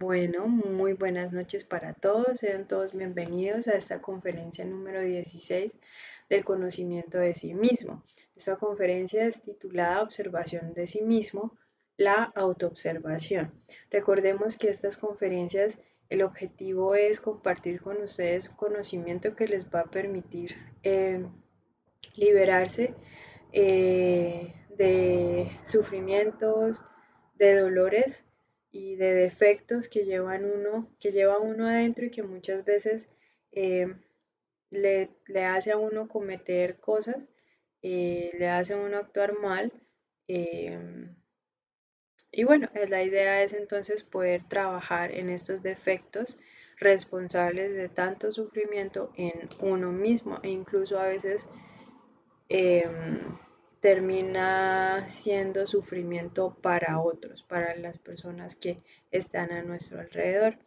Bueno, muy buenas noches para todos. Sean todos bienvenidos a esta conferencia número 16 del conocimiento de sí mismo. Esta conferencia es titulada Observación de sí mismo, la autoobservación. Recordemos que estas conferencias, el objetivo es compartir con ustedes conocimiento que les va a permitir liberarse de sufrimientos, de dolores y de defectos que lleva uno adentro y que muchas veces eh, le hace a uno cometer cosas, le hace a uno actuar mal. eh, y bueno, la idea es entonces poder trabajar en estos defectos responsables de tanto sufrimiento en uno mismo e incluso a veces termina siendo sufrimiento para otros, para las personas que están a nuestro alrededor.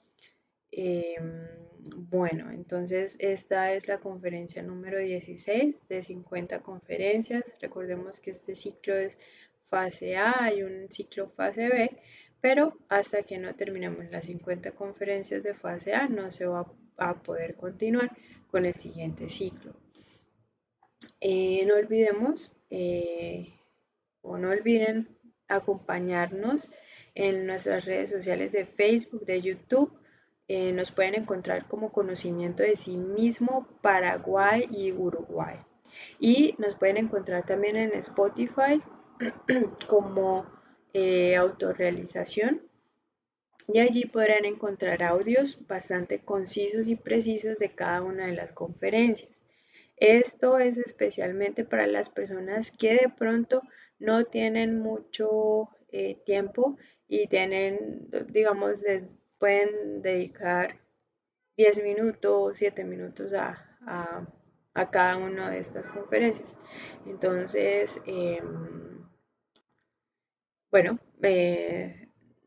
Bueno, entonces esta es la conferencia número 16 de 50 conferencias. Recordemos que este ciclo es fase A, hay un ciclo fase B, pero hasta que no terminemos las 50 conferencias de fase A no se va a poder continuar con el siguiente ciclo. No olvidemos o no olviden acompañarnos en nuestras redes sociales de Facebook, de YouTube. Nos pueden encontrar como Conocimiento de sí mismo Paraguay y Uruguay. Y nos pueden encontrar también en Spotify como Autorrealización. Y allí podrán encontrar audios bastante concisos y precisos de cada una de las conferencias. Esto es especialmente para las personas que de pronto no tienen mucho tiempo y tienen, digamos, les pueden dedicar 10 minutos, 7 minutos a cada una de estas conferencias. Entonces, bueno,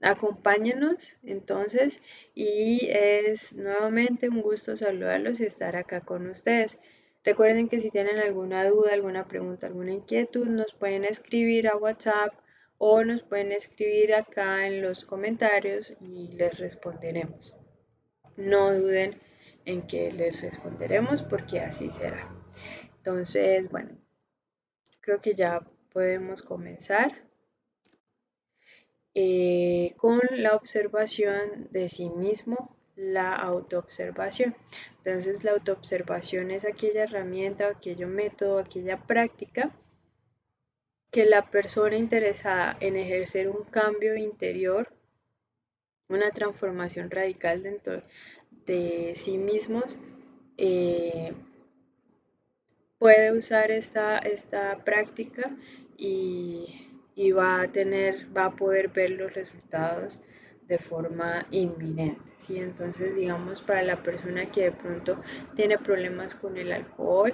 acompáñenos entonces y es nuevamente un gusto saludarlos y estar acá con ustedes. Recuerden que si tienen alguna duda, alguna pregunta, alguna inquietud, nos pueden escribir a WhatsApp o nos pueden escribir acá en los comentarios y les responderemos. No duden en que les responderemos porque así será. Entonces, bueno, creo que ya podemos comenzar con la observación de sí mismo, la autoobservación. Entonces, la autoobservación es aquella herramienta, aquello método, aquella práctica que la persona interesada en ejercer un cambio interior, una transformación radical dentro de sí mismos, eh, puede usar esta práctica y va a poder ver los resultados de forma inminente, ¿sí? Entonces, digamos, para la persona que de pronto tiene problemas con el alcohol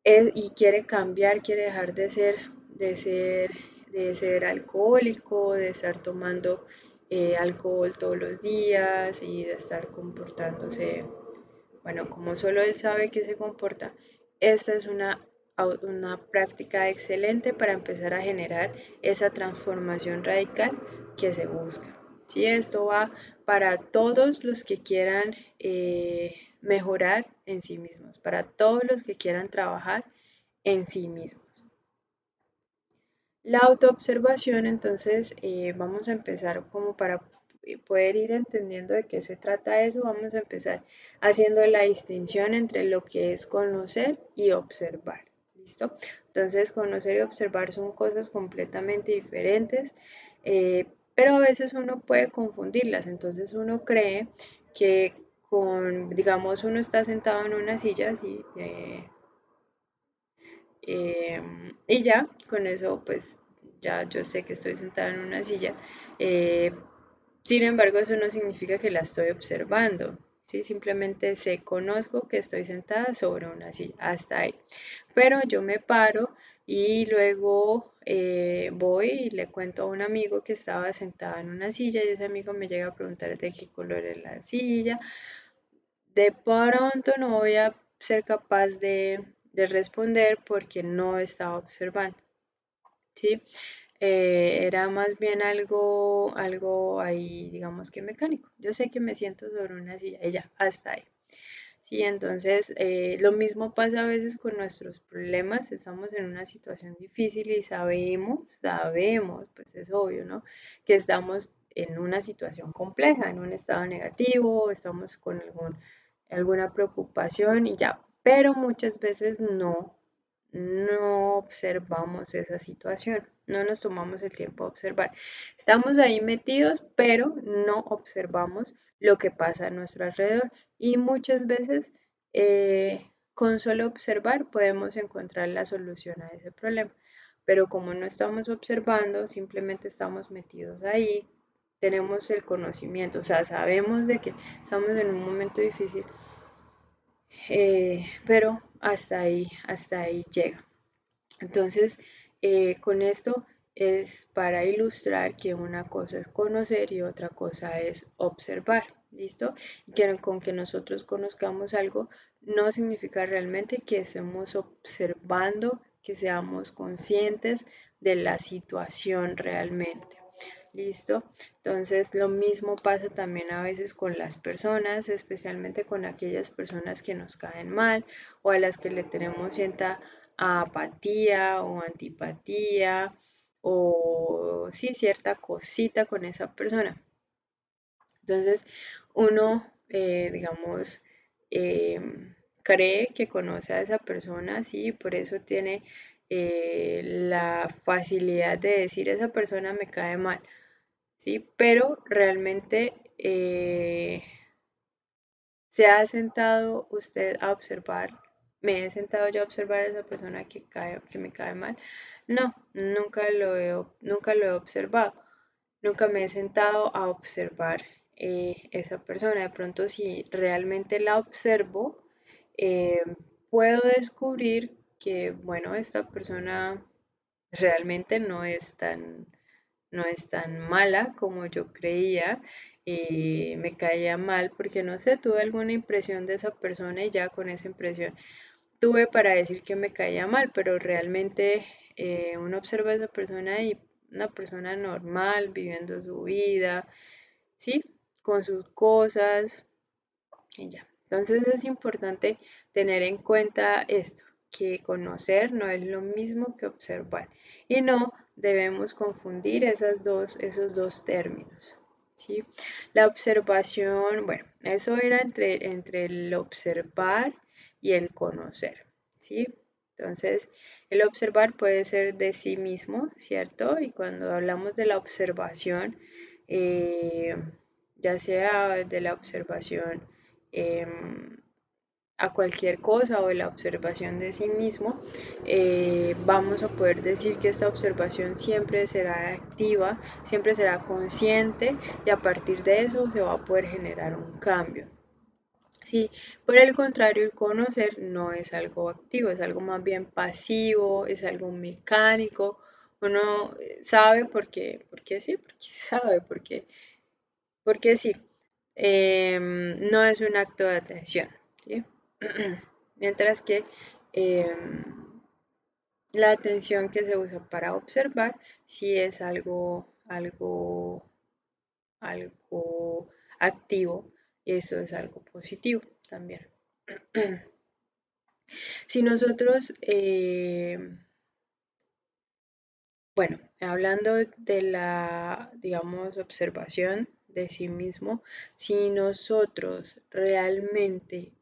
y quiere cambiar, quiere dejar de ser alcohólico, de estar tomando alcohol todos los días y de estar comportándose bueno, como solo él sabe que se comporta, esta es una práctica excelente para empezar a generar esa transformación radical que se busca. ¿Sí? Esto va para todos los que quieran mejorar en sí mismos, para todos los que quieran trabajar en sí mismos. La autoobservación, entonces, vamos a empezar como para poder ir entendiendo de qué se trata eso, vamos a empezar haciendo la distinción entre lo que es conocer y observar. ¿Listo? Entonces, conocer y observar son cosas completamente diferentes, pero a veces uno puede confundirlas. Entonces, uno cree que digamos, uno está sentado en una silla, así, y ya, con eso pues ya yo sé que estoy sentada en una silla. eh, Sin embargo, eso no significa que la estoy observando, ¿sí? Simplemente sé, conozco que estoy sentada sobre una silla, hasta ahí. Pero yo me paro y luego voy y le cuento a un amigo que estaba sentada en una silla y ese amigo me llega a preguntar de qué color es la silla. De pronto no voy a ser capaz de responder porque no estaba observando, ¿sí? era más bien algo ahí, digamos que mecánico. Yo sé que me siento sobre una silla y ya, hasta ahí. Sí, entonces lo mismo pasa a veces con nuestros problemas. Estamos en una situación difícil y sabemos, pues es obvio, ¿no? Que estamos en una situación compleja, en un estado negativo, estamos con alguna preocupación y ya, pero muchas veces no observamos esa situación, no nos tomamos el tiempo de observar. Estamos ahí metidos, pero no observamos lo que pasa a nuestro alrededor y muchas veces con solo observar podemos encontrar la solución a ese problema. Pero como no estamos observando, simplemente estamos metidos ahí, tenemos el conocimiento, o sea, sabemos de que estamos en un momento difícil, pero hasta ahí llega. Entonces, con esto es para ilustrar que una cosa es conocer y otra cosa es observar, ¿listo? Y que con que nosotros conozcamos algo no significa realmente que estemos observando, que seamos conscientes de la situación realmente. ¿Listo? Entonces, lo mismo pasa también a veces con las personas, especialmente con aquellas personas que nos caen mal o a las que le tenemos cierta apatía o antipatía o sí, cierta cosita con esa persona. Entonces, uno, digamos, cree que conoce a esa persona, sí, por eso tiene la facilidad de decir esa persona me cae mal. ¿Sí? Pero realmente se ha sentado usted a observar, me he sentado yo a observar a esa persona que me cae mal. No, nunca lo he observado. Nunca me he sentado a observar esa persona. De pronto, si realmente la observo, eh, puedo descubrir que, bueno, esta persona realmente no es tan mala como yo creía. Me caía mal porque no sé, tuve alguna impresión de esa persona y ya con esa impresión tuve para decir que me caía mal, pero realmente uno observa a esa persona y una persona normal, viviendo su vida, ¿sí? Con sus cosas y ya. Entonces es importante tener en cuenta esto, que conocer no es lo mismo que observar y no debemos confundir esos dos términos. ¿Sí? La observación, bueno, eso era entre el observar y el conocer. ¿Sí? Entonces, el observar puede ser de sí mismo, ¿cierto? Y cuando hablamos de la observación, eh, ya sea de la observación em, a cualquier cosa o de la observación de sí mismo, vamos a poder decir que esta observación siempre será activa, siempre será consciente y a partir de eso se va a poder generar un cambio. Sí, por el contrario, el conocer no es algo activo, es algo más bien pasivo, es algo mecánico. Uno sabe porque sí, porque sabe, porque sí. No es un acto de atención, ¿sí? Mientras que em, la atención que se usa para observar sí es algo activo, y eso es algo positivo también. Si nosotros, bueno, hablando de la, digamos, observación de sí mismo, si nosotros realmente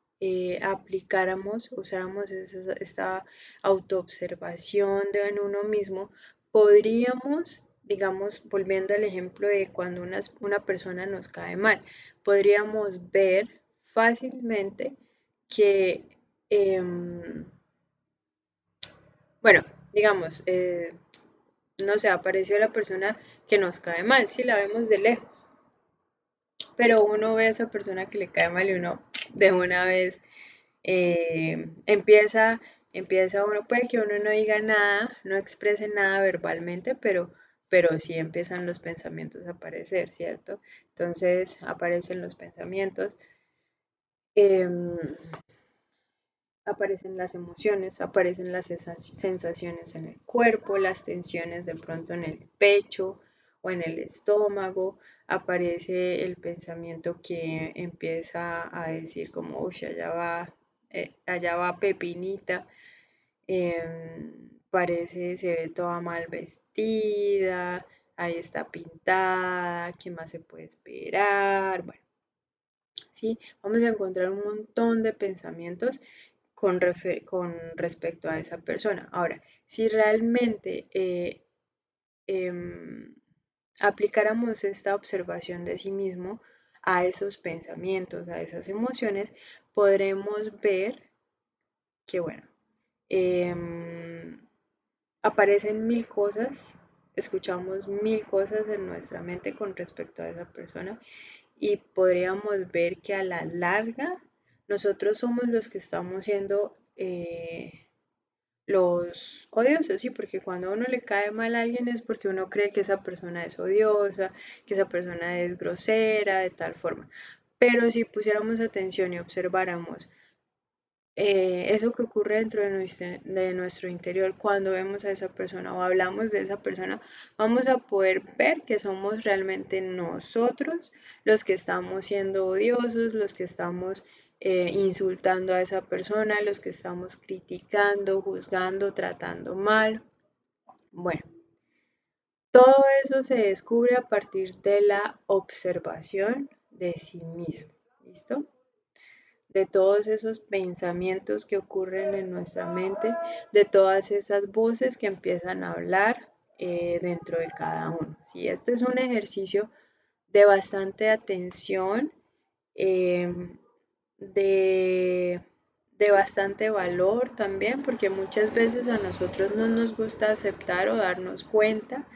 aplicáramos, usáramos esta autoobservación de en uno mismo, podríamos, digamos, volviendo al ejemplo de cuando una persona nos cae mal, podríamos ver fácilmente que, em, bueno, digamos, no sé, apareció la persona que nos cae mal, si la vemos de lejos, pero uno ve a esa persona que le cae mal y uno de una vez empieza uno, puede que uno no diga nada, no exprese nada verbalmente, pero sí empiezan los pensamientos a aparecer, ¿cierto? Entonces aparecen los pensamientos. em, aparecen las emociones, aparecen las sensaciones en el cuerpo, las tensiones de pronto en el pecho o en el estómago, aparece el pensamiento que empieza a decir como, uy, allá va Pepinita, parece, se ve toda mal vestida, ahí está pintada, ¿qué más se puede esperar? Bueno, sí, vamos a encontrar un montón de pensamientos con respecto a esa persona. Ahora, si realmente em, aplicáramos esta observación de sí mismo a esos pensamientos, a esas emociones, podremos ver que, bueno, em, aparecen mil cosas, escuchamos mil cosas en nuestra mente con respecto a esa persona y podríamos ver que a la larga nosotros somos los que estamos siendo los odiosos, sí, porque cuando a uno le cae mal a alguien es porque uno cree que esa persona es odiosa, que esa persona es grosera, de tal forma. Pero si pusiéramos atención y observáramos eso que ocurre dentro de nuestro interior cuando vemos a esa persona o hablamos de esa persona, vamos a poder ver que somos realmente nosotros los que estamos siendo odiosos, los que estamos insultando a esa persona, los que estamos criticando, juzgando, tratando mal. Bueno, todo eso se descubre a partir de la observación de sí mismo. ¿Listo? De todos esos pensamientos que ocurren en nuestra mente, de todas esas voces que empiezan a hablar dentro de cada uno. ¿Sí? Esto es un ejercicio de bastante atención, eh, de, de bastante valor también, porque muchas veces a nosotros no nos gusta aceptar o darnos cuenta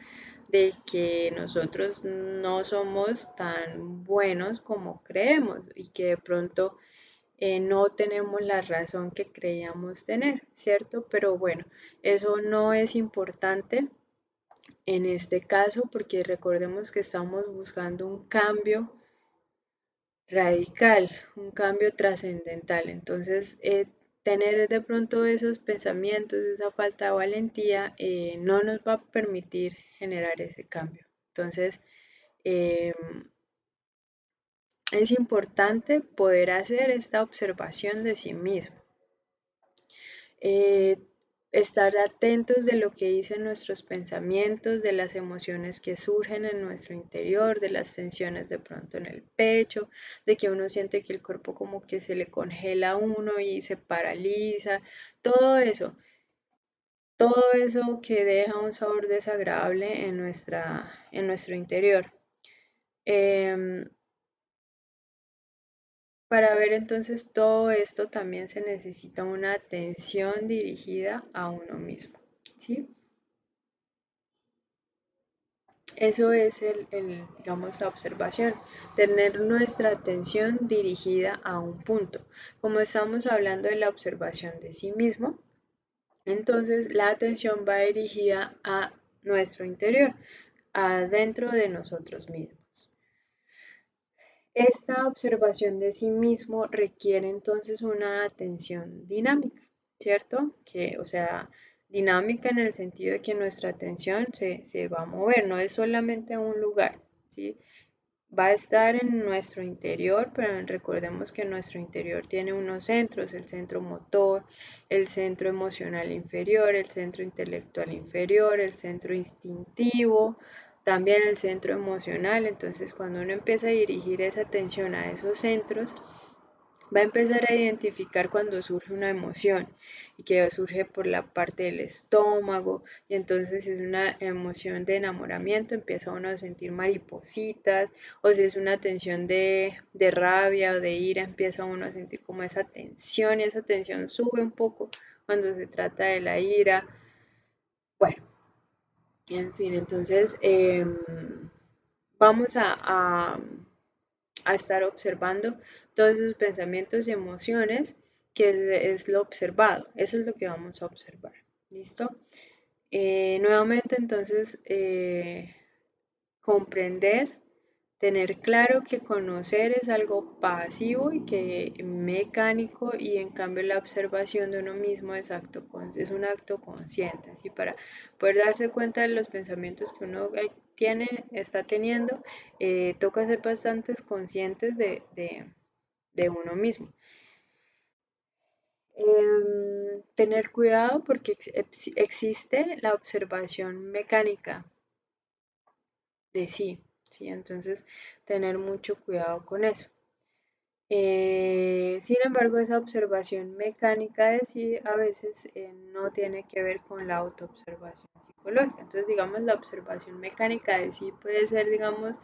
de que nosotros no somos tan buenos como creemos y que de pronto no tenemos la razón que creíamos tener, ¿cierto? Pero bueno, eso no es importante en este caso porque recordemos que estamos buscando un cambio radical, un cambio trascendental. Entonces, tener de pronto esos pensamientos, esa falta de valentía, no nos va a permitir generar ese cambio. Entonces, eh, es importante poder hacer esta observación de sí mismo. eh, Estar atentos de lo que dicen nuestros pensamientos, de las emociones que surgen en nuestro interior, de las tensiones de pronto en el pecho, de que uno siente que el cuerpo como que se le congela a uno y se paraliza, todo eso que deja un sabor desagradable en nuestro interior. Em, Para ver entonces todo esto también se necesita una atención dirigida a uno mismo, ¿sí? Eso es digamos, la observación, tener nuestra atención dirigida a un punto. Como estamos hablando de la observación de sí mismo, entonces la atención va dirigida a nuestro interior, adentro de nosotros mismos. Esta observación de sí mismo requiere entonces una atención dinámica, ¿cierto? O sea, dinámica en el sentido de que nuestra atención se va a mover, no es solamente a un lugar, ¿sí? Va a estar en nuestro interior, pero recordemos que nuestro interior tiene unos centros, el centro motor, el centro emocional inferior, el centro intelectual inferior, el centro instintivo, también el centro emocional. Entonces, cuando uno empieza a dirigir esa atención a esos centros, va a empezar a identificar cuando surge una emoción y que surge por la parte del estómago y entonces si es una emoción de enamoramiento empieza uno a sentir maripositas o si es una tensión de rabia o de ira empieza uno a sentir como esa tensión y esa tensión sube un poco cuando se trata de la ira. Bueno, en fin, entonces vamos a estar observando todos esos pensamientos y emociones que es lo observado. Eso es lo que vamos a observar. ¿Listo? Nuevamente, entonces, comprender Tener claro que conocer es algo pasivo y que mecánico y en cambio la observación de uno mismo es un acto consciente. Así para poder darse cuenta de los pensamientos que uno está teniendo, toca ser bastante conscientes de uno mismo. Tener cuidado porque existe la observación mecánica de sí, ¿sí? Entonces, tener mucho cuidado con eso. Sin embargo, esa observación mecánica de sí a veces no tiene que ver con la autoobservación psicológica. Entonces, digamos, la observación mecánica de sí puede ser, digamos,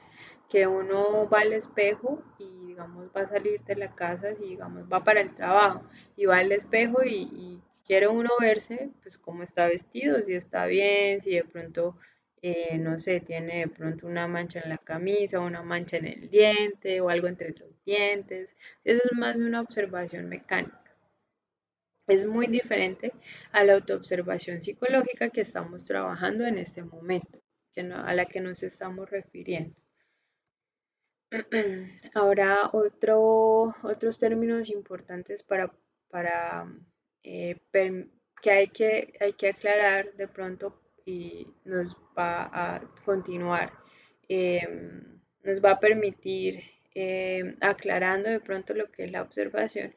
que uno va al espejo y, digamos, va a salir de la casa, si, digamos, va para el trabajo y va al espejo y quiere uno verse, pues, cómo está vestido, si está bien, si de pronto no sé, tiene de pronto una mancha en la camisa, una mancha en el diente o algo entre los dientes. Eso es más de una observación mecánica. Es muy diferente a la autoobservación psicológica que estamos trabajando en este momento, a la que nos estamos refiriendo. Ahora, otros términos importantes para que hay que aclarar de pronto y nos va a continuar, nos va a permitir aclarando de pronto lo que es la observación,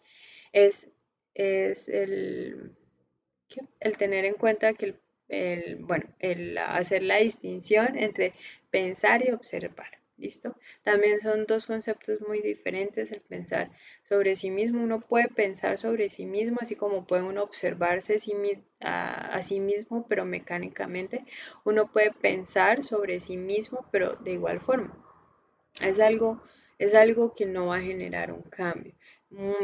es, es el tener en cuenta que bueno, el hacer la distinción entre pensar y observar. ¿Listo? También son dos conceptos muy diferentes. El pensar sobre sí mismo, uno puede pensar sobre sí mismo, así como puede uno observarse a sí mismo, pero mecánicamente. Uno puede pensar sobre sí mismo, pero de igual forma. Es algo, es algo que no va a generar un cambio.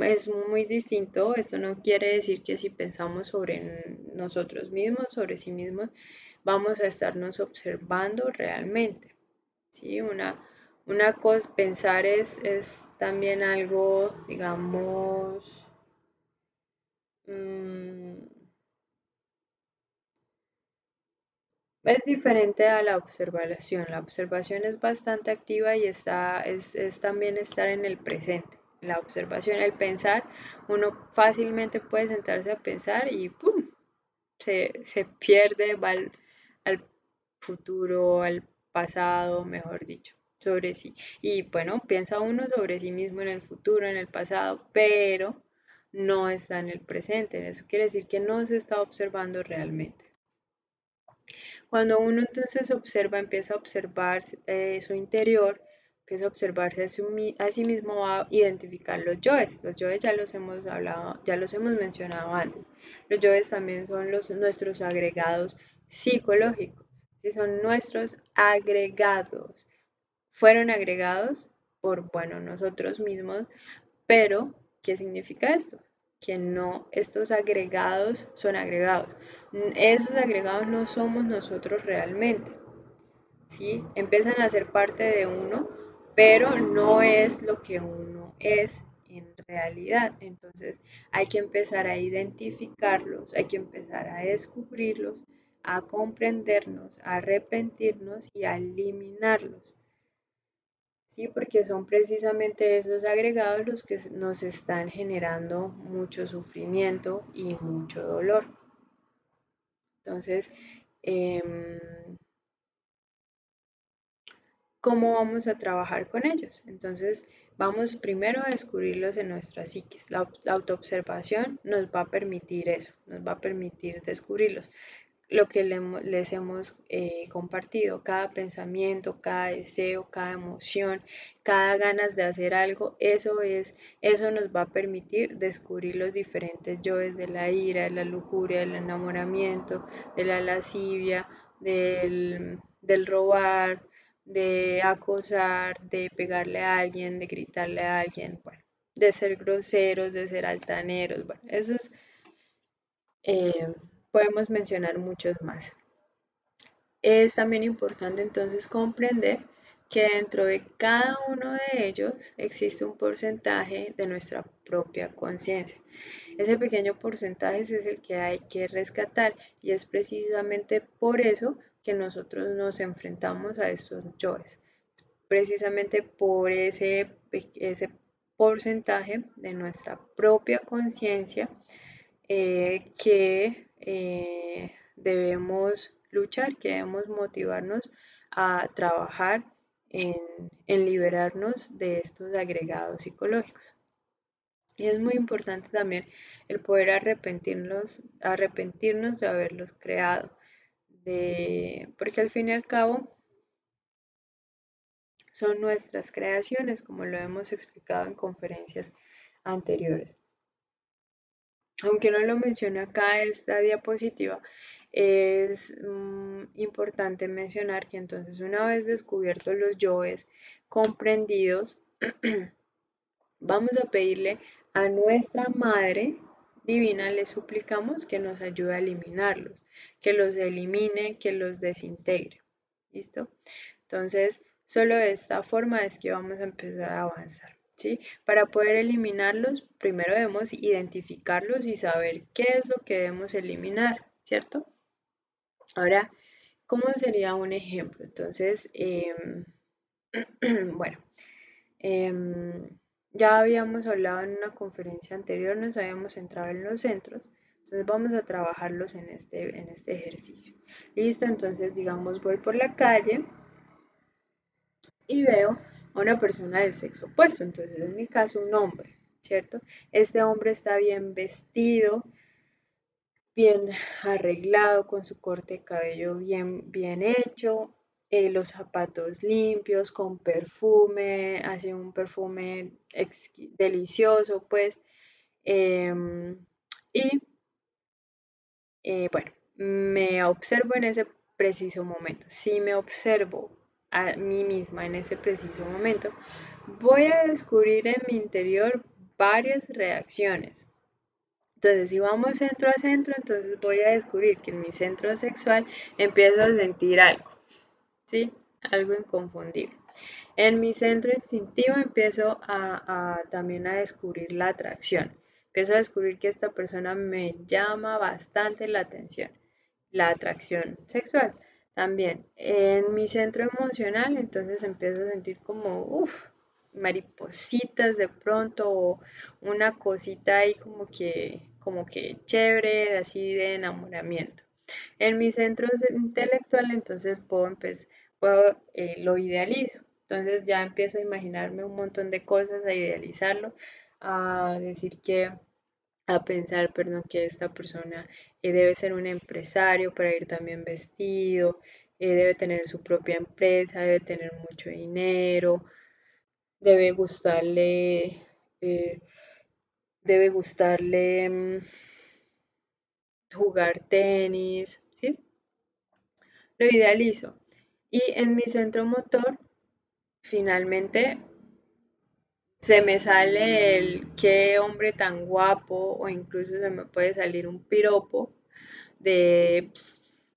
Es muy distinto. Esto no quiere decir que si pensamos sobre nosotros mismos, sobre sí mismos, vamos a estarnos observando realmente. ¿Sí? Una cosa, pensar es también algo, digamos, mm, es diferente a la observación. La observación es bastante activa y es también estar en el presente. La observación, el pensar, uno fácilmente puede sentarse a pensar y ¡pum! Se pierde, va al futuro, al pasado, mejor dicho, sobre sí. Y bueno, piensa uno sobre sí mismo en el futuro, en el pasado, pero no está en el presente. Eso quiere decir que no se está observando realmente. Cuando uno entonces observa, empieza a observar su interior, empieza a observarse a sí mismo, va a identificar los yoes. Los yoes ya los hemos hablado, ya los hemos mencionado antes. Los yoes también son nuestros agregados psicológicos, ¿sí? Son nuestros agregados. Fueron agregados por, bueno, nosotros mismos, pero, ¿qué significa esto? Que no, estos agregados son agregados. Esos agregados no somos nosotros realmente, ¿sí? Empiezan a ser parte de uno, pero no es lo que uno es en realidad. Entonces hay que empezar a identificarlos, hay que empezar a descubrirlos, a comprendernos, a arrepentirnos y a eliminarlos. Sí, porque son precisamente esos agregados los que nos están generando mucho sufrimiento y mucho dolor. Entonces, em, ¿cómo vamos a trabajar con ellos? Entonces, vamos primero a descubrirlos en nuestra psiquis. La autoobservación nos va a permitir eso, nos va a permitir descubrirlos. Lo que les hemos compartido, cada pensamiento, cada deseo, cada emoción, cada ganas de hacer algo, eso nos va a permitir descubrir los diferentes yoes de la ira, de la lujuria, del enamoramiento, de la lascivia, del robar, de acosar, de pegarle a alguien, de gritarle a alguien, bueno, de ser groseros, de ser altaneros, bueno, eh, podemos mencionar muchos más. Es también importante entonces comprender que dentro de cada uno de ellos existe un porcentaje de nuestra propia conciencia. Ese pequeño porcentaje es el que hay que rescatar y es precisamente por eso que nosotros nos enfrentamos a estos yoes. precisamente por ese porcentaje de nuestra propia conciencia que debemos luchar, que debemos motivarnos a trabajar en, en liberarnos de estos agregados psicológicos. Y es muy importante también el poder arrepentirnos de haberlos creado, porque al fin y al cabo son nuestras creaciones, como lo hemos explicado en conferencias anteriores. Aunque no lo menciona acá esta diapositiva, es importante mencionar que entonces una vez descubiertos los yoes comprendidos, vamos a pedirle a nuestra Madre Divina, le suplicamos que nos ayude a eliminarlos, que los elimine, que los desintegre. ¿Listo? Entonces, solo de esta forma es que vamos a empezar a avanzar. ¿Sí? Para poder eliminarlos, primero debemos identificarlos y saber qué es lo que debemos eliminar, ¿cierto? Ahora, ¿cómo sería un ejemplo? Entonces, bueno, em, ya habíamos hablado en una conferencia anterior, nos habíamos centrado en los centros, entonces vamos a trabajarlos en este ejercicio. Listo, entonces digamos voy por la calle y veo a una persona del sexo opuesto, entonces en mi caso un hombre, ¿cierto? Este hombre está bien vestido, bien arreglado, con su corte de cabello bien hecho, los zapatos limpios, con perfume, hace un perfume delicioso, pues, em, y bueno, me observo en ese preciso momento. Si me observo a mí misma en ese preciso momento, voy a descubrir en mi interior varias reacciones. Entonces, si vamos centro a centro, entonces voy a descubrir que en mi centro sexual empiezo a sentir algo, ¿sí? Algo inconfundible. En mi centro instintivo empiezo también a descubrir la atracción. Empiezo a descubrir que esta persona me llama bastante la atención, la atracción sexual. También en mi centro emocional, entonces empiezo a sentir como, uff, maripositas de pronto o una cosita ahí como que chévere, así de enamoramiento. En mi centro intelectual, entonces lo idealizo. Entonces ya empiezo a imaginarme un montón de cosas, a idealizarlo, a decir que, a pensar, perdón, que esta persona debe ser un empresario para ir también vestido, debe tener su propia empresa, debe tener mucho dinero, debe gustarle, eh, debe gustarle jugar tenis, ¿sí? Lo idealizo. Y en mi centro motor, finalmente, se me sale el qué hombre tan guapo o incluso se me puede salir un piropo de,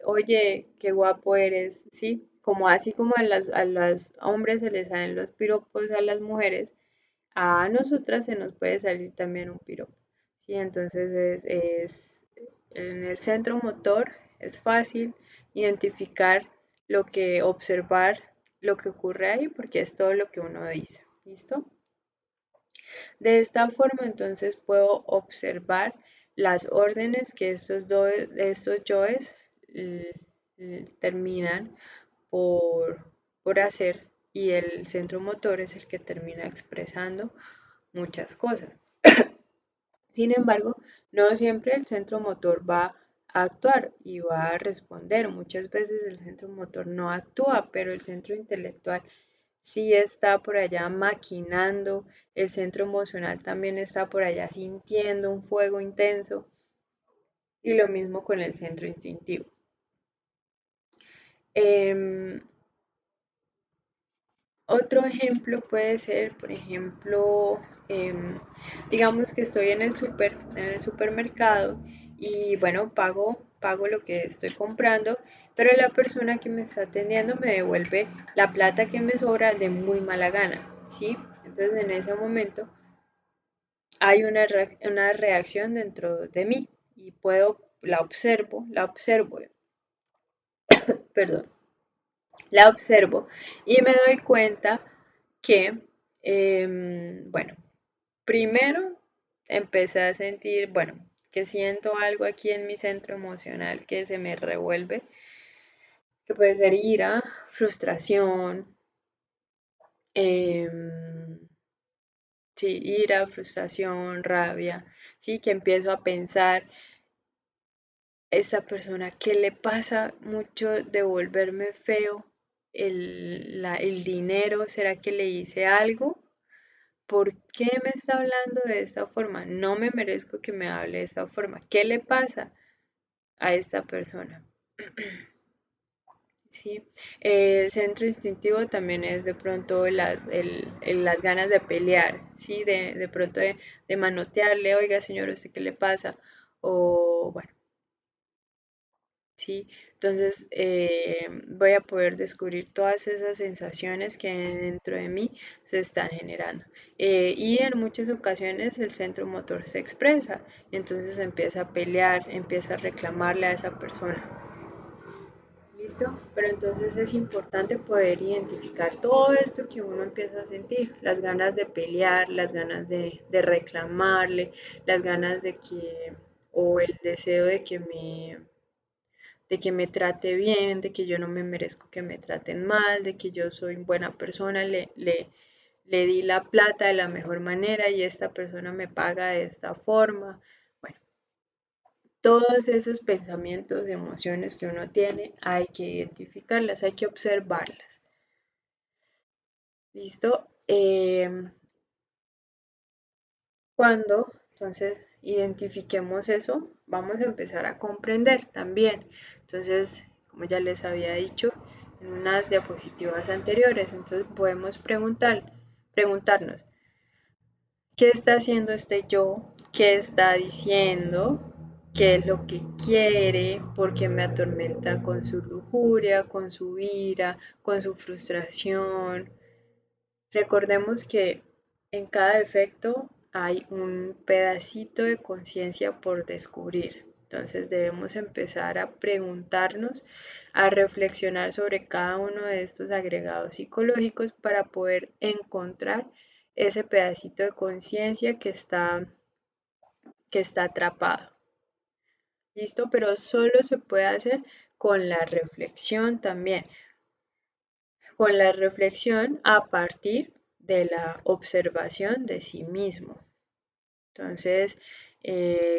oye, qué guapo eres, ¿sí? Como así como a los hombres se les salen los piropos a las mujeres, a nosotras se nos puede salir también un piropo, ¿sí? Entonces en el centro motor es fácil identificar observar lo que ocurre ahí porque es todo lo que uno dice, ¿listo? De esta forma, entonces puedo observar las órdenes que estos yoes terminan por hacer y el centro motor es el que termina expresando muchas cosas. Sin embargo, no siempre el centro motor va a actuar y va a responder. Muchas veces el centro motor no actúa, pero el centro intelectual sí está por allá maquinando, el centro emocional también está por allá sintiendo un fuego intenso y lo mismo con el centro instintivo. Em, Otro ejemplo puede ser, por ejemplo, digamos que estoy en el supermercado y bueno, pago lo que estoy comprando, pero la persona que me está atendiendo me devuelve la plata que me sobra de muy mala gana, ¿sí? Entonces en ese momento hay una reacción dentro de mí y la observo, perdón, La observo y me doy cuenta que, bueno, primero empecé a sentir, bueno, que siento algo aquí en mi centro emocional que se me revuelve, que puede ser ira, frustración, em, sí, ira, frustración, rabia, sí, que empiezo a pensar, esta persona, ¿qué le pasa mucho de volverme feo el dinero? ¿Será que le hice algo? ¿Por qué me está hablando de esta forma? No me merezco que me hable de esta forma. ¿Qué le pasa a esta persona? Sí, el centro instintivo también es de pronto las ganas de pelear, ¿sí? De pronto de manotearle, oiga señor, ¿usted qué le pasa? O bueno, sí, entonces voy a poder descubrir todas esas sensaciones que dentro de mí se están generando. Y en muchas ocasiones el centro motor se expresa, entonces empieza a pelear, empieza a reclamarle a esa persona. ¿Listo? Pero entonces es importante poder identificar todo esto que uno empieza a sentir, las ganas de pelear, las ganas de reclamarle, las ganas de que, o el deseo de que me trate bien, de que yo no me merezco que me traten mal, de que yo soy buena persona, le di la plata de la mejor manera y esta persona me paga de esta forma. Bueno, todos esos pensamientos, emociones que uno tiene, hay que identificarlas, hay que observarlas. ¿Listo? Cuando entonces identifiquemos eso, vamos a empezar a comprender también. Entonces, como ya les había dicho en unas diapositivas anteriores, entonces podemos preguntarnos, ¿qué está haciendo este yo? ¿Qué está diciendo? ¿Qué es lo que quiere? ¿Por qué me atormenta con su lujuria, con su ira, con su frustración? Recordemos que en cada defecto hay un pedacito de conciencia por descubrir. Entonces debemos empezar a preguntarnos, a reflexionar sobre cada uno de estos agregados psicológicos para poder encontrar ese pedacito de conciencia que está atrapado. ¿Listo? Pero solo se puede hacer con la reflexión también, con la reflexión a partir de la observación de sí mismo. Entonces,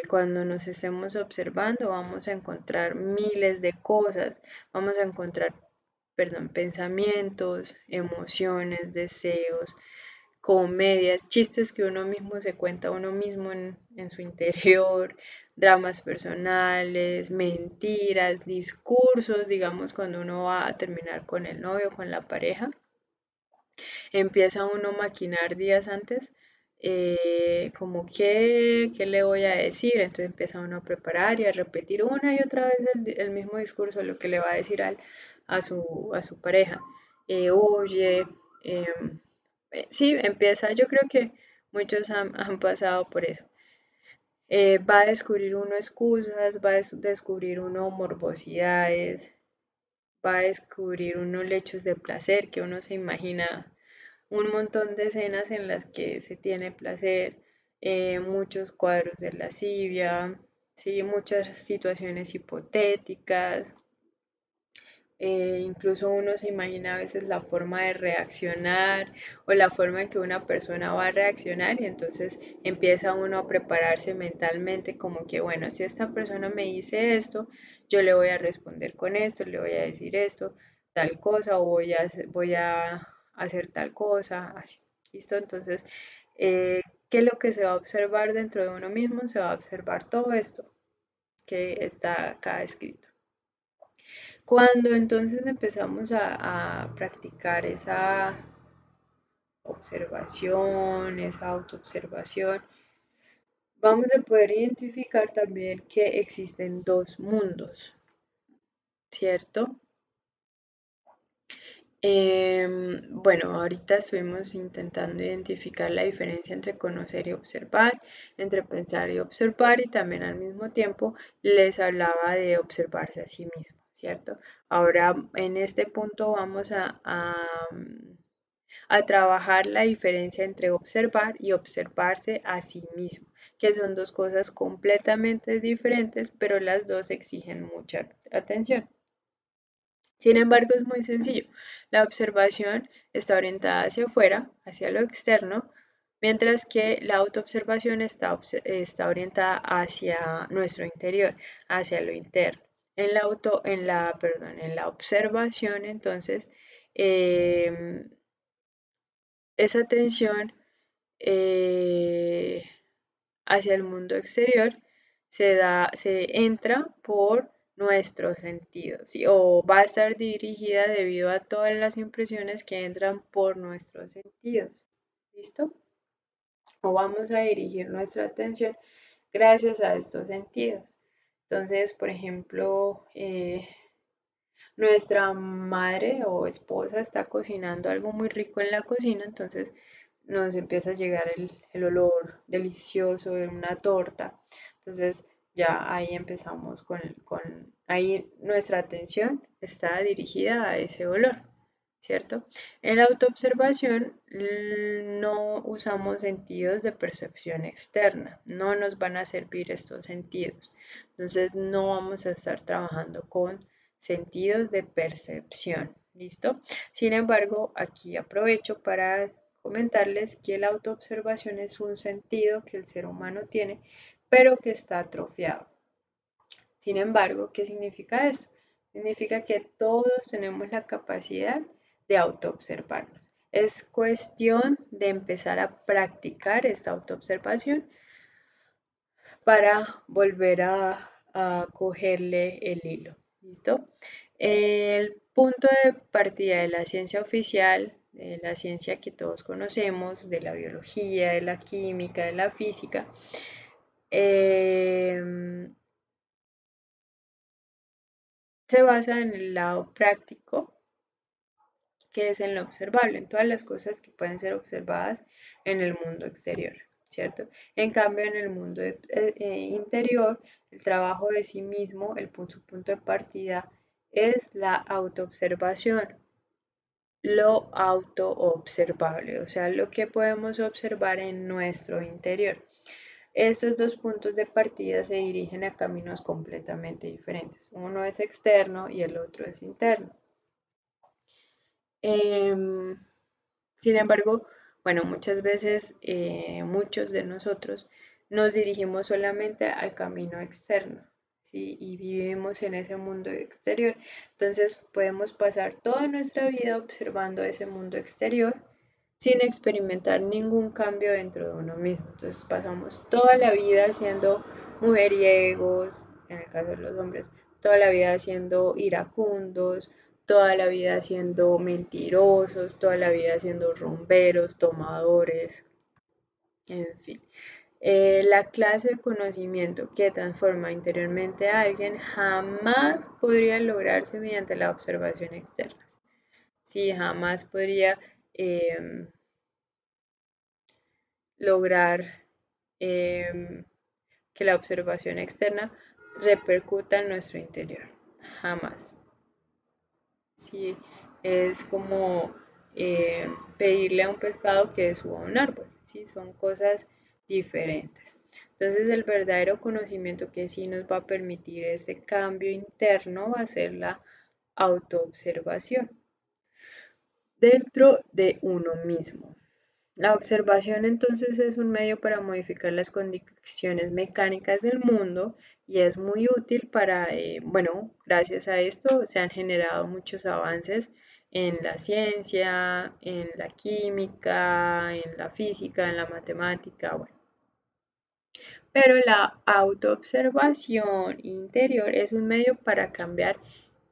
cuando nos estemos observando, vamos a encontrar miles de cosas, vamos a encontrar, perdón, pensamientos, emociones, deseos, comedias, chistes que uno mismo se cuenta a uno mismo en su interior, dramas personales, mentiras, discursos, digamos, cuando uno va a terminar con el novio, con la pareja, empieza uno a maquinar días antes, como qué le voy a decir, entonces empieza uno a preparar y a repetir una y otra vez el mismo discurso, lo que le va a decir a su pareja. Oye, sí, empieza, yo creo que muchos han pasado por eso. Va a descubrir uno excusas, va a descubrir uno morbosidades, va a descubrir uno lechos de placer que uno se imagina un montón de escenas en las que se tiene placer, muchos cuadros de lascivia, sí, muchas situaciones hipotéticas, incluso uno se imagina a veces la forma de reaccionar o la forma en que una persona va a reaccionar y entonces empieza uno a prepararse mentalmente como que, bueno, si esta persona me dice esto, yo le voy a responder con esto, le voy a decir esto, tal cosa o voy a hacer tal cosa, así. ¿Listo? Entonces, ¿qué es lo que se va a observar dentro de uno mismo? Se va a observar todo esto que está acá escrito. Cuando entonces empezamos a practicar esa observación, esa autoobservación, vamos a poder identificar también que existen dos mundos, ¿cierto? Bueno, ahorita estuvimos intentando identificar la diferencia entre conocer y observar, entre pensar y observar, y también al mismo tiempo les hablaba de observarse a sí mismo. ¿cierto? Ahora en este punto vamos a trabajar la diferencia entre observar y observarse a sí mismo, que son dos cosas completamente diferentes, pero las dos exigen mucha atención. Sin embargo, es muy sencillo. La observación está orientada hacia afuera, hacia lo externo, mientras que la autoobservación está orientada hacia nuestro interior, hacia lo interno. En la observación, entonces, em, esa atención eh, hacia el mundo exterior se entra por nuestros sentidos, ¿sí? O va a estar dirigida debido a todas las impresiones que entran por nuestros sentidos. ¿Listo? O vamos a dirigir nuestra atención gracias a estos sentidos. Entonces, por ejemplo, nuestra madre o esposa está cocinando algo muy rico en la cocina, entonces nos empieza a llegar el olor delicioso de una torta. Entonces ya ahí empezamos ahí nuestra atención está dirigida a ese olor, ¿cierto? En la autoobservación no usamos sentidos de percepción externa, no nos van a servir estos sentidos. Entonces no vamos a estar trabajando con sentidos de percepción. ¿Listo? Sin embargo, aquí aprovecho para comentarles que la autoobservación es un sentido que el ser humano tiene, pero que está atrofiado. Sin embargo, ¿qué significa esto? Significa que todos tenemos la capacidad de autoobservarnos. Es cuestión de empezar a practicar esta autoobservación para volver a cogerle el hilo. ¿Listo? El punto de partida de la ciencia oficial, de la ciencia que todos conocemos, de la biología, de la química, de la física, se basa en el lado práctico, que es en lo observable, en todas las cosas que pueden ser observadas en el mundo exterior, ¿cierto? En cambio, en el mundo interior, el trabajo de sí mismo, su punto de partida es la autoobservación, lo autoobservable, o sea, lo que podemos observar en nuestro interior. Estos dos puntos de partida se dirigen a caminos completamente diferentes. Uno es externo y el otro es interno. Em, Sin embargo, bueno, muchas veces muchos de nosotros nos dirigimos solamente al camino externo, ¿sí? Y vivimos en ese mundo exterior. Entonces podemos pasar toda nuestra vida observando ese mundo exterior sin experimentar ningún cambio dentro de uno mismo. Entonces pasamos toda la vida siendo mujeriegos, en el caso de los hombres, toda la vida siendo iracundos, toda la vida siendo mentirosos, toda la vida siendo rumberos, tomadores, en fin. La clase de conocimiento que transforma interiormente a alguien jamás podría lograrse mediante la observación externa. Sí, jamás podría lograr que la observación externa repercuta en nuestro interior. Jamás. Sí, es como pedirle a un pescado que suba a un árbol, ¿sí? Son cosas diferentes. Entonces, el verdadero conocimiento que sí nos va a permitir ese cambio interno va a ser la autoobservación dentro de uno mismo. La observación entonces es un medio para modificar las condiciones mecánicas del mundo y es muy útil para, bueno, gracias a esto se han generado muchos avances en la ciencia, en la química, en la física, en la matemática, bueno. Pero la autoobservación interior es un medio para cambiar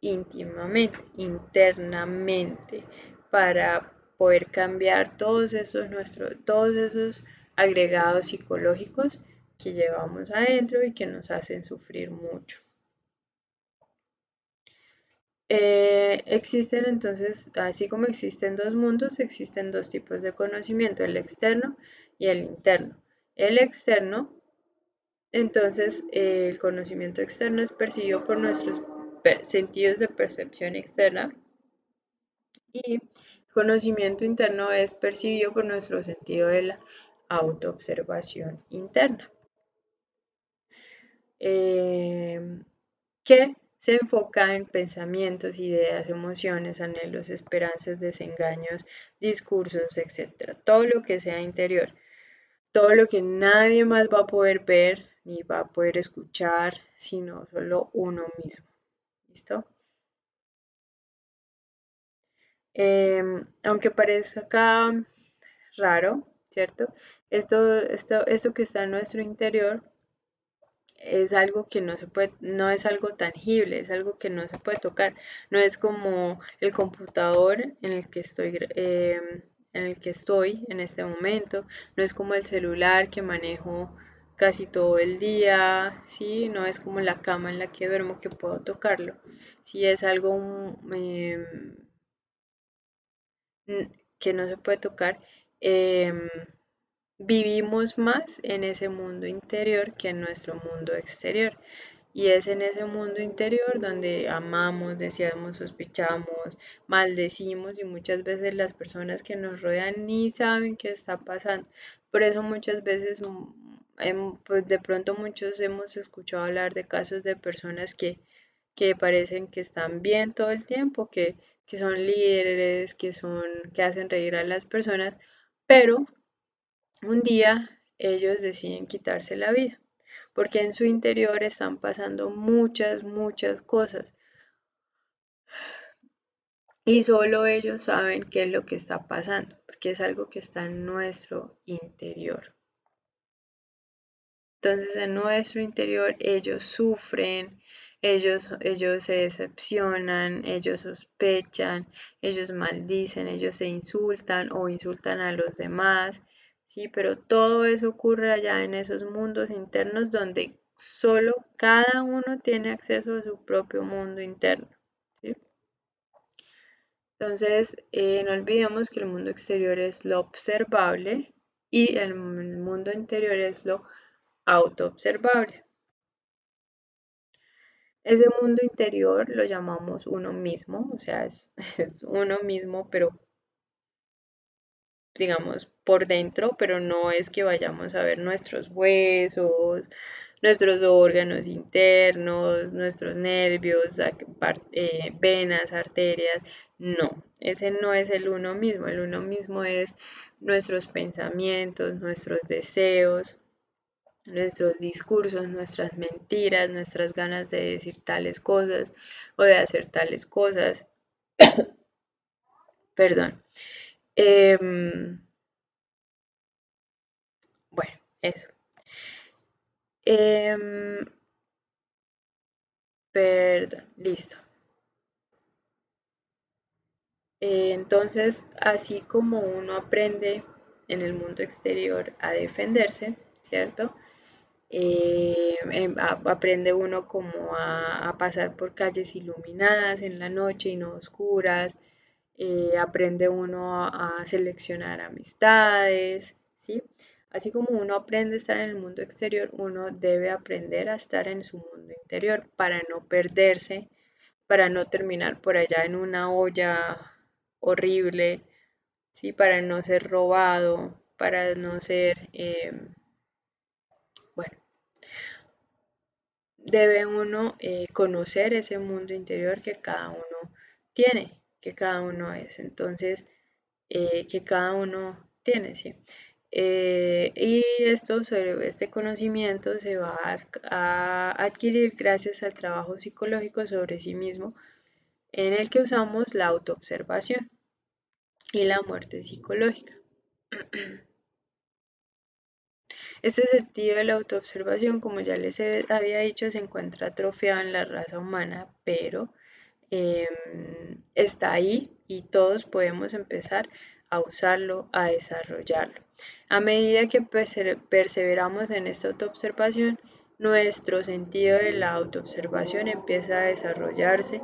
íntimamente, internamente, para poder cambiar todos esos agregados psicológicos que llevamos adentro y que nos hacen sufrir mucho. Existen entonces, así como existen dos mundos, existen dos tipos de conocimiento, el externo y el interno. El externo, entonces, el conocimiento externo es percibido por nuestros sentidos de percepción externa y conocimiento interno es percibido por nuestro sentido de la autoobservación interna, eh, que se enfoca en pensamientos, ideas, emociones, anhelos, esperanzas, desengaños, discursos, etcétera. Todo lo que sea interior, todo lo que nadie más va a poder ver ni va a poder escuchar, sino solo uno mismo. ¿Listo? Aunque parezca raro, ¿cierto? Esto que está en nuestro interior es algo que no se puede, no es algo tangible, es algo que no se puede tocar. No es como el computador en el que estoy en este momento, no es como el celular que manejo casi todo el día, sí, no es como la cama en la que duermo que puedo tocarlo. Sí, es algo que no se puede tocar. em, Vivimos más en ese mundo interior que en nuestro mundo exterior. Y es en ese mundo interior donde amamos, deseamos, sospechamos, maldecimos y muchas veces las personas que nos rodean ni saben qué está pasando. Por eso muchas veces, pues de pronto muchos hemos escuchado hablar de casos de personas que parecen que están bien todo el tiempo, que son líderes, que hacen reír a las personas, pero un día ellos deciden quitarse la vida, porque en su interior están pasando muchas cosas y solo ellos saben qué es lo que está pasando, porque es algo que está en nuestro interior. Entonces en nuestro interior ellos sufren, ellos se decepcionan, ellos sospechan, ellos maldicen, ellos se insultan o insultan a los demás, ¿sí? Pero todo eso ocurre allá en esos mundos internos donde solo cada uno tiene acceso a su propio mundo interno, ¿sí? Entonces, no olvidemos que el mundo exterior es lo observable y el mundo interior es lo autoobservable. Ese mundo interior lo llamamos uno mismo, o sea, es uno mismo, pero digamos por dentro, pero no es que vayamos a ver nuestros huesos, nuestros órganos internos, nuestros nervios, venas, arterias, no, ese no es el uno mismo es nuestros pensamientos, nuestros deseos, nuestros discursos, nuestras mentiras, nuestras ganas de decir tales cosas o de hacer tales cosas. Perdón. Em, bueno, eso. Em, Perdón, listo. Entonces, así como uno aprende en el mundo exterior a defenderse, ¿cierto? Aprende uno como a pasar por calles iluminadas en la noche y no oscuras, aprende uno a seleccionar amistades, ¿sí? Así como uno aprende a estar en el mundo exterior, uno debe aprender a estar en su mundo interior para no perderse, para no terminar por allá en una olla horrible, ¿sí? Para no ser robado, para no ser, bueno, debe uno conocer ese mundo interior que cada uno tiene, que cada uno es. Entonces, que cada uno tiene, ¿sí? Y este conocimiento se va a adquirir gracias al trabajo psicológico sobre sí mismo, en el que usamos la autoobservación y la muerte psicológica. Este sentido de la autoobservación, como ya les había dicho, se encuentra atrofiado en la raza humana, pero está ahí y todos podemos empezar a usarlo, a desarrollarlo. A medida que perseveramos en esta autoobservación, nuestro sentido de la autoobservación empieza a desarrollarse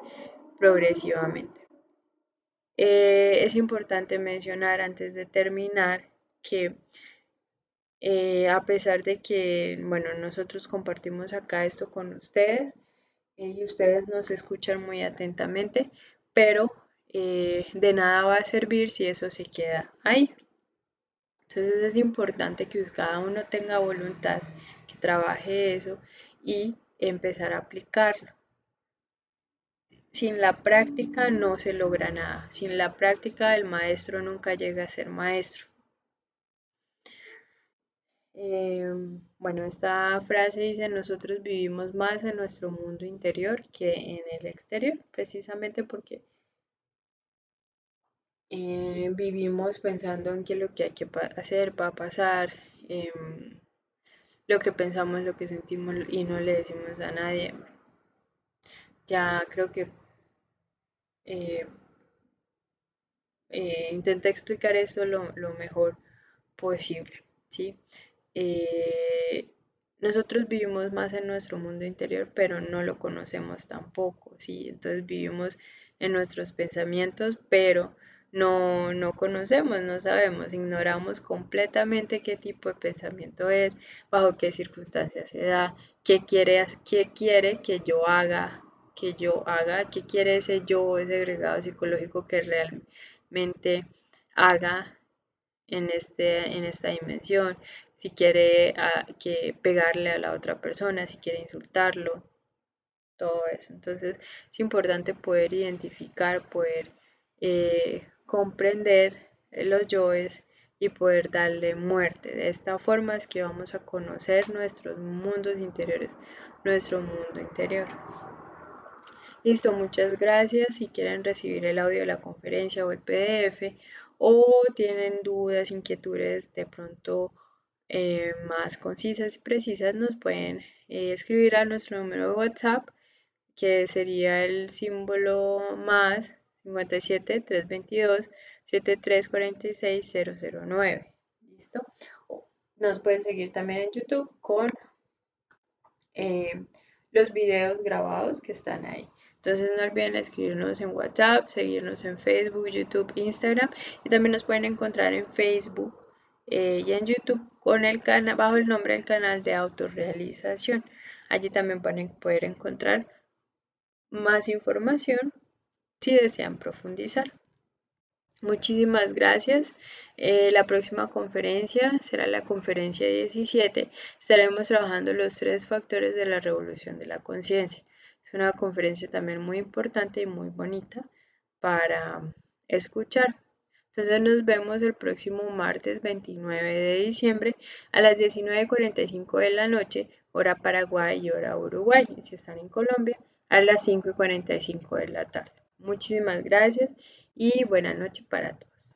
progresivamente. Es importante mencionar antes de terminar que a pesar de que, bueno, nosotros compartimos acá esto con ustedes, y ustedes nos escuchan muy atentamente, pero de nada va a servir si eso se queda ahí. Entonces es importante que cada uno tenga voluntad, que trabaje eso y empezar a aplicarlo. Sin la práctica no se logra nada. Sin la práctica el maestro nunca llega a ser maestro. Bueno, esta frase dice, nosotros vivimos más en nuestro mundo interior que en el exterior, precisamente porque vivimos pensando en que lo que hay que hacer va a pasar, lo que pensamos, lo que sentimos y no le decimos a nadie. Ya creo que eh, intenté explicar eso lo mejor posible, ¿sí? Eh, Nosotros vivimos más en nuestro mundo interior, pero no lo conocemos tampoco, ¿sí? Entonces vivimos en nuestros pensamientos, pero no conocemos, no sabemos, ignoramos completamente qué tipo de pensamiento es, bajo qué circunstancias se da, qué quiere que yo haga, qué quiere ese yo, ese agregado psicológico que realmente haga en esta dimensión, si quiere que pegarle a la otra persona, si quiere insultarlo, todo eso. Entonces es importante poder identificar, poder comprender los yoes y poder darle muerte. De esta forma es que vamos a conocer nuestros mundos interiores, nuestro mundo interior. Listo, muchas gracias. Si quieren recibir el audio de la conferencia o el PDF o tienen dudas, inquietudes de pronto más concisas y precisas, nos pueden escribir a nuestro número de WhatsApp, que sería el símbolo más 57 322 7346 009. ¿Listo? Nos pueden seguir también en YouTube con eh, los videos grabados que están ahí. Entonces no olviden escribirnos en WhatsApp, seguirnos en Facebook, YouTube, Instagram y también nos pueden encontrar en Facebook y en YouTube con el canal bajo el nombre del canal de autorrealización. Allí también van a poder encontrar más información si desean profundizar. Muchísimas gracias. La próxima conferencia será la conferencia 17. Estaremos trabajando los 3 factores de la revolución de la conciencia. Es una conferencia también muy importante y muy bonita para escuchar. Entonces nos vemos el próximo martes 29 de diciembre a las 19:45 de la noche, hora Paraguay y hora Uruguay. Y si están en Colombia, a las 5:45 de la tarde. Muchísimas gracias y buena noche para todos.